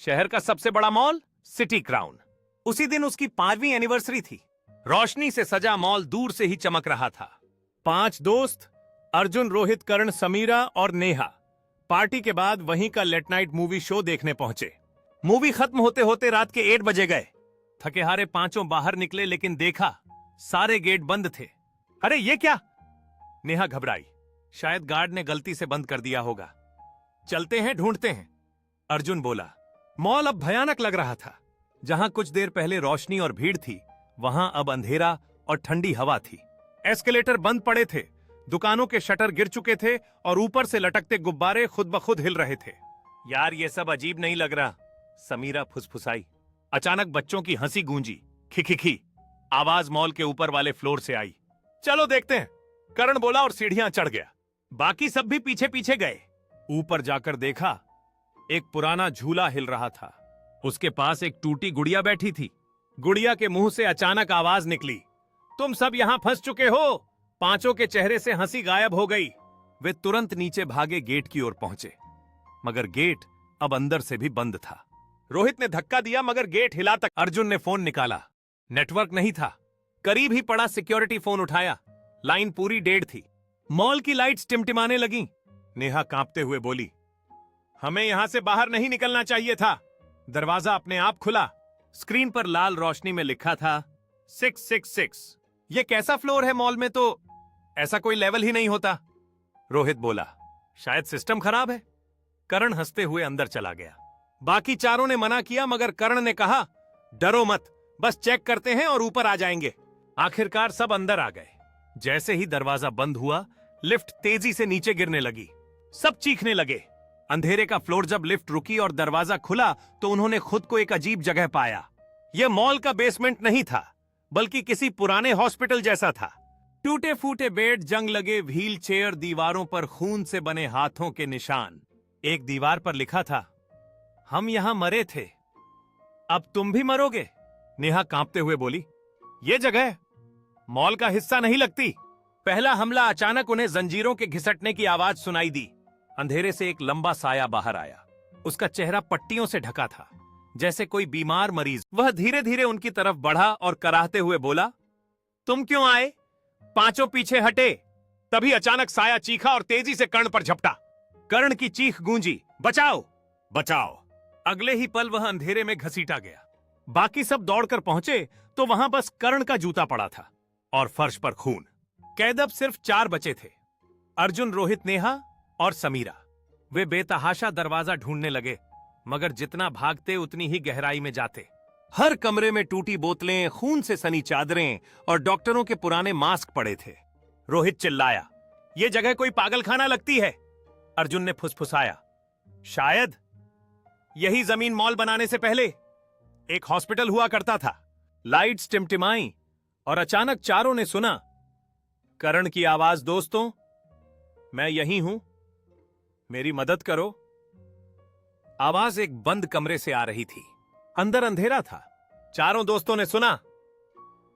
शहर का सबसे बड़ा मॉल सिटी क्राउन। उसी दिन उसकी 5वीं एनिवर्सरी थी। रोशनी से सजा मॉल दूर से ही चमक रहा था। 5 दोस्त अर्जुन, रोहित, कर्ण, समीरा और नेहा पार्टी के बाद वहीं का लेट नाइट मूवी शो देखने पहुंचे। मूवी खत्म होते होते रात के 8 बजे गए। थके हारे पांचों बाहर निकले, लेकिन देखा सारे गेट बंद थे। अरे ये क्या? नेहा घबराई। शायद गार्ड ने गलती से बंद कर दिया होगा। चलते हैं, ढूंढते हैं, अर्जुन बोला। मॉल अब भयानक लग रहा था। जहां कुछ देर पहले रोशनी और भीड़ थी, वहां अब अंधेरा और ठंडी हवा थी। एस्केलेटर बंद पड़े थे, दुकानों के शटर गिर चुके थे और ऊपर से लटकते गुब्बारे खुद ब खुद हिल रहे थे। यार ये सब अजीब नहीं लग रहा, समीरा फुसफुसाई। अचानक बच्चों की हंसी गूंजी। खिखिखी आवाज मॉल के ऊपर वाले फ्लोर से आई। चलो देखते हैं, करण बोला और सीढ़ियां चढ़ गया। बाकी सब भी पीछे पीछे गए। ऊपर जाकर देखा एक पुराना झूला हिल रहा था। उसके पास एक टूटी गुड़िया बैठी थी। गुड़िया के मुंह से अचानक आवाज निकली, तुम सब यहां फंस चुके हो। पांचों के चेहरे से हंसी गायब हो गई। वे तुरंत नीचे भागे गेट की ओर पहुंचे, मगर गेट अब अंदर से भी बंद था। रोहित ने धक्का दिया, मगर गेट हिला तक। अर्जुन ने फोन निकाला, नेटवर्क नहीं था। करीब ही पड़ा सिक्योरिटी फोन उठाया। लाइन पूरी डेढ़ थी। मॉल की लाइट्स टिमटिमाने लगीं। नेहा कांपते हुए बोली, हमें यहां से बाहर नहीं निकलना चाहिए था। दरवाजा अपने आप खुला। स्क्रीन पर लाल रोशनी में लिखा था 666। ये कैसा फ्लोर है मॉल में? तो ऐसा कोई लेवल ही नहीं होता। रोहित बोला, शायद सिस्टम खराब है। करण हंसते हुए अंदर चला गया। बाकी चारों ने मना किया, मगर कर्ण ने कहा, डरो मत, बस चेक करते हैं और ऊपर आ जाएंगे। आखिरकार सब अंदर आ गए। जैसे ही दरवाजा बंद हुआ, लिफ्ट तेजी से नीचे गिरने लगी। सब चीखने लगे। अंधेरे का फ्लोर जब लिफ्ट रुकी और दरवाजा खुला, तो उन्होंने खुद को एक अजीब जगह पाया। यह मॉल का बेसमेंट नहीं था, बल्कि किसी पुराने हॉस्पिटल जैसा था। टूटे फूटे बेड, जंग लगे व्हील चेयर, दीवारों पर खून से बने हाथों के निशान। एक दीवार पर लिखा था, हम यहां मरे थे, अब तुम भी मरोगे। नेहा कांपते हुए बोली, यह जगह मॉल का हिस्सा नहीं लगती। पहला हमला अचानक उन्हें जंजीरों के घिसटने की आवाज सुनाई दी। अंधेरे से एक लंबा साया बाहर आया। उसका चेहरा पट्टियों से ढका था, जैसे कोई बीमार मरीज। वह धीरे धीरे उनकी तरफ बढ़ा और कराहते हुए बोला, तुम क्यों आए? पांचों पीछे हटे। तभी अचानक साया चीखा और तेजी से कर्ण पर झपटा। कर्ण की चीख गूंजी, बचाओ बचाओ। अगले ही पल वह अंधेरे में घसीटा गया। बाकी सब दौड़कर पहुंचे तो वहां बस कर्ण का जूता पड़ा था और फर्श पर खून। कैद अब सिर्फ 4 बचे थे, अर्जुन, रोहित, नेहा और समीरा। वे बेतहाशा दरवाजा ढूंढने लगे, मगर जितना भागते उतनी ही गहराई में जाते। हर कमरे में टूटी बोतलें, खून से सनी चादरें और डॉक्टरों के पुराने मास्क पड़े थे। रोहित चिल्लाया, यह जगह कोई पागलखाना लगती है। अर्जुन ने फुसफुसाया, शायद यही जमीन मॉल बनाने से पहले एक हॉस्पिटल हुआ करता था। लाइट्स टिमटिमाई और अचानक चारों ने सुना करण की आवाज, दोस्तों मैं यही हूं, मेरी मदद करो। आवाज एक बंद कमरे से आ रही थी। अंदर अंधेरा था। चारों दोस्तों ने सुना,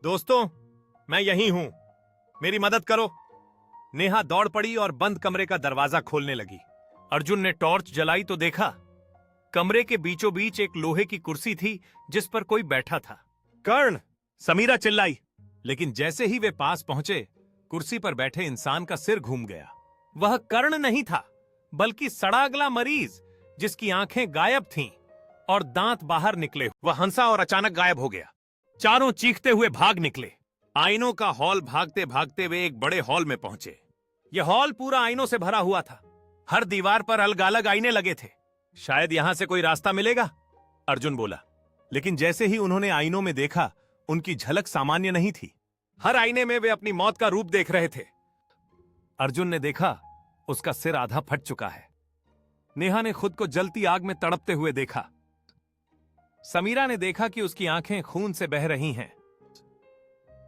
दोस्तों मैं यही हूं, मेरी मदद करो। नेहा दौड़ पड़ी और बंद कमरे का दरवाजा खोलने लगी। अर्जुन ने टॉर्च जलाई तो देखा कमरे के बीचों बीच एक लोहे की कुर्सी थी, जिस पर कोई बैठा था। कर्ण, समीरा चिल्लाई, लेकिन जैसे ही वे पास पहुंचे, कुर्सी पर बैठे इंसान का सिर घूम गया। वह कर्ण नहीं था, बल्कि सड़ागला मरीज, जिसकी आंखें गायब थीं और दांत बाहर निकले। वह हंसा और अचानक गायब हो गया। चारों चीखते हुए भाग निकले। आईनों का हॉल भागते भागते वे एक बड़े हॉल में पहुंचे। यह हॉल पूरा आईनों से भरा हुआ था। हर दीवार पर अलग-अलग आईने लगे थे। शायद यहां से कोई रास्ता मिलेगा, अर्जुन बोला। लेकिन जैसे ही उन्होंने आईनों में देखा, उनकी झलक सामान्य नहीं थी। हर आईने में वे अपनी मौत का रूप देख रहे थे। अर्जुन ने देखा उसका सिर आधा फट चुका है। नेहा ने खुद को जलती आग में तड़पते हुए देखा। समीरा ने देखा कि उसकी आंखें खून से बह रही हैं।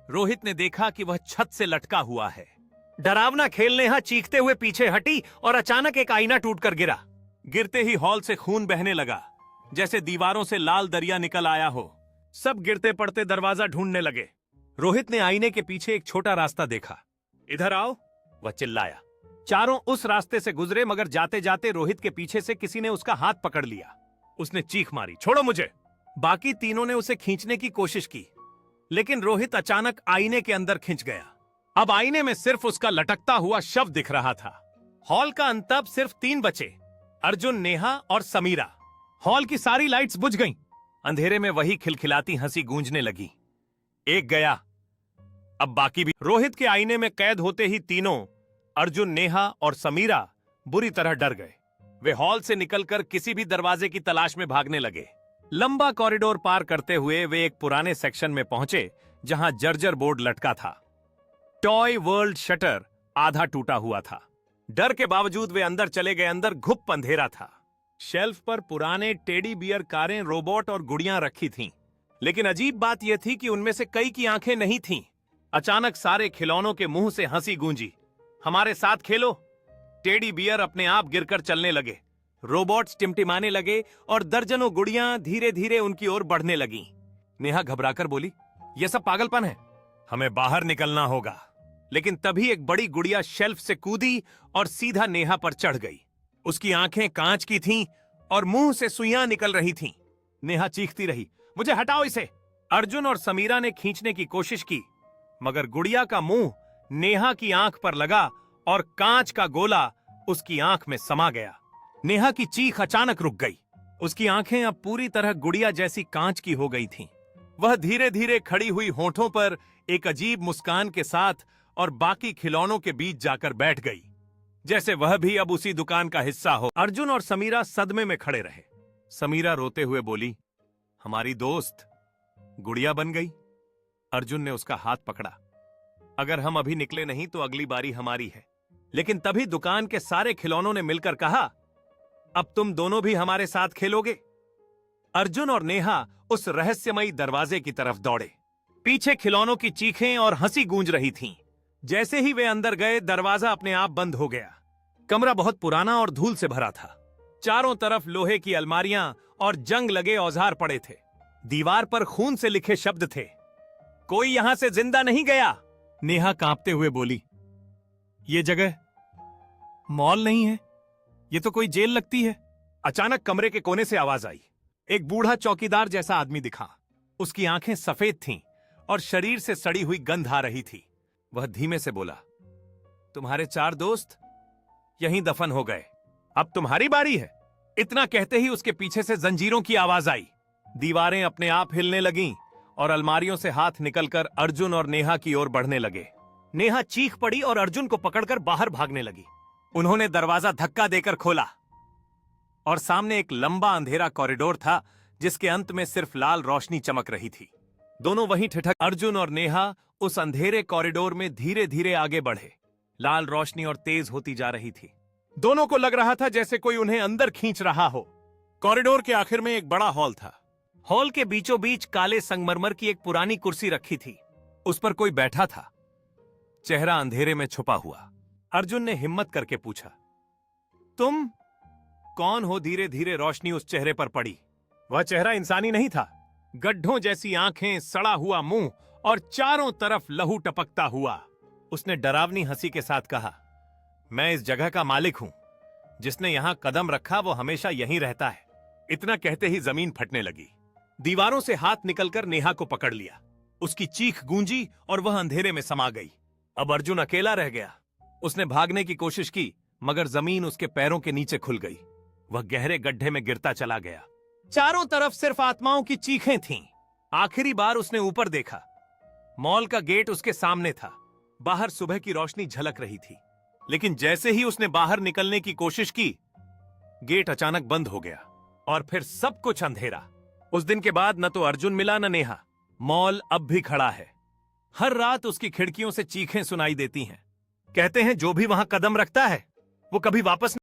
रोहित ने देखा कि वह छत से लटका हुआ है। डरावना खेल नेहा चीखते हुए पीछे हटी और अचानक एक आईना टूटकर गिरा। गिरते ही हॉल से खून बहने लगा, जैसे दीवारों से लाल दरिया निकल आया हो। सब गिरते पड़ते दरवाजा ढूंढने लगे। रोहित ने आईने के पीछे एक छोटा रास्ता देखा। इधर आओ, वह चिल्लाया। चारों उस रास्ते से गुजरे, मगर जाते जाते रोहित के पीछे से किसी ने उसका हाथ पकड़ लिया। उसने चीख मारी, छोड़ो मुझे। बाकी तीनों ने उसे खींचने की कोशिश की, लेकिन रोहित अचानक आईने के अंदर खिंच गया। अब आईने में सिर्फ उसका लटकता हुआ शव दिख रहा था। हॉल का अंत अब सिर्फ 3 बचे, अर्जुन, नेहा और समीरा। हॉल की सारी लाइट्स बुझ गईं। अंधेरे में वही खिलखिलाती हंसी गूंजने लगी। एक गया, अब बाकी भी। रोहित के आईने में कैद होते ही तीनों, अर्जुन, नेहा और समीरा, बुरी तरह डर गए। वे हॉल से निकलकर किसी भी दरवाजे की तलाश में भागने लगे। लंबा कॉरिडोर पार करते हुए वे एक पुराने सेक्शन में पहुंचे जहां जर्जर बोर्ड लटका था। टॉय वर्ल्ड शटर आधा टूटा हुआ था। डर के बावजूद वे अंदर चले गए। अंदर घुप अंधेरा था। शेल्फ पर पुराने टेडी बियर कारें, रोबोट और गुड़ियां रखी थीं। लेकिन अजीब बात यह थी कि उनमें से कई की आंखें नहीं थीं। अचानक सारे खिलौनों के मुंह से हंसी गूंजी। हमारे साथ खेलो। टेडी बियर अपने आप गिरकर चलने लगे, रोबोट्स टिमटिमाने लगे और दर्जनों गुड़ियां धीरे धीरे उनकी ओर बढ़ने लगीं। नेहा घबराकर बोली, यह सब पागलपन है, हमें बाहर निकलना होगा। लेकिन तभी एक बड़ी गुड़िया शेल्फ से कूदी और सीधा नेहा पर चढ़ गई। उसकी आंखें कांच की थीं और मुंह से सुइयां निकल रही थीं। नेहा चीखती रही, मुझे हटाओ इसे। अर्जुन और समीरा ने खींचने की कोशिश की, मगर गुड़िया का मुंह नेहा की आंख पर लगा और कांच का गोला उसकी आंख में समा गया। नेहा की चीख अचानक रुक गई। उसकी आंखें अब पूरी तरह गुड़िया जैसी कांच की हो गई थीं। वह धीरे धीरे खड़ी हुई होठों पर एक अजीब मुस्कान के साथ और बाकी खिलौनों के बीच जाकर बैठ गई, जैसे वह भी अब उसी दुकान का हिस्सा हो। अर्जुन और समीरा सदमे में खड़े रहे। समीरा रोते हुए बोली, हमारी दोस्त गुड़िया बन गई। अर्जुन ने उसका हाथ पकड़ा, अगर हम अभी निकले नहीं तो अगली बारी हमारी है। लेकिन तभी दुकान के सारे खिलौनों ने मिलकर कहा, अब तुम दोनों भी हमारे साथ खेलोगे। अर्जुन और नेहा उस रहस्यमयी दरवाजे की तरफ दौड़े। पीछे खिलौनों की चीखें और हंसी गूंज रही थीं। जैसे ही वे अंदर गए, दरवाजा अपने आप बंद हो गया। कमरा बहुत पुराना और धूल से भरा था। चारों तरफ लोहे की अलमारियां और जंग लगे औजार पड़े थे। दीवार पर खून से लिखे शब्द थे, कोई यहां से जिंदा नहीं गया। नेहा कांपते हुए बोली, ये जगह मॉल नहीं है, ये तो कोई जेल लगती है। अचानक कमरे के कोने से आवाज आई। एक बूढ़ा चौकीदार जैसा आदमी दिखा। उसकी आंखें सफेद थीं और शरीर से सड़ी हुई गंध आ रही थी। वह धीमे से बोला, तुम्हारे 4 दोस्त यहीं दफन हो गए, अब तुम्हारी बारी है। इतना कहते ही उसके पीछे से जंजीरों की आवाज आई। दीवारें अपने आप हिलने लगीं और अलमारियों से हाथ निकलकर अर्जुन और नेहा की ओर बढ़ने लगे। नेहा चीख पड़ी और अर्जुन को पकड़कर बाहर भागने लगी। उन्होंने दरवाजा धक्का देकर खोला और सामने एक लंबा अंधेरा कॉरिडोर था, जिसके अंत में सिर्फ लाल रोशनी चमक रही थी। दोनों वहीं ठिठक। अर्जुन और नेहा उस अंधेरे कॉरिडोर में धीरे धीरे आगे बढ़े। लाल रोशनी और तेज होती जा रही थी। दोनों को लग रहा था जैसे कोई उन्हें अंदर खींच रहा हो। कॉरिडोर के आखिर में एक बड़ा हॉल था। हॉल के बीचों बीच काले संगमरमर की एक पुरानी कुर्सी रखी थी। उस पर कोई बैठा था, चेहरा अंधेरे में छुपा हुआ। अर्जुन ने हिम्मत करके पूछा, तुम कौन हो? धीरे धीरे रोशनी उस चेहरे पर पड़ी। वह चेहरा इंसानी नहीं था। गड्ढों जैसी आंखें, सड़ा हुआ मुंह और चारों तरफ लहू टपकता हुआ। उसने डरावनी हंसी के साथ कहा, मैं इस जगह का मालिक हूं। जिसने यहां कदम रखा वो हमेशा यहीं रहता है। इतना कहते ही जमीन फटने लगी। दीवारों से हाथ निकलकर नेहा को पकड़ लिया। उसकी चीख गूंजी और वह अंधेरे में समा गई। अब अर्जुन अकेला रह गया। उसने भागने की कोशिश की, मगर जमीन उसके पैरों के नीचे खुल गई। वह गहरे गड्ढे में गिरता चला गया। चारों तरफ सिर्फ आत्माओं की चीखें थीं। आखिरी बार उसने ऊपर देखा। मॉल का गेट उसके सामने था। बाहर सुबह की रोशनी झलक रही थी। लेकिन जैसे ही उसने बाहर निकलने की कोशिश की, गेट अचानक बंद हो गया और फिर सब कुछ अंधेरा। उस दिन के बाद न तो अर्जुन मिला न नेहा। मॉल अब भी खड़ा है। हर रात उसकी खिड़कियों से चीखें सुनाई देती हैं। कहते हैं जो भी वहां कदम रखता है वो कभी वापस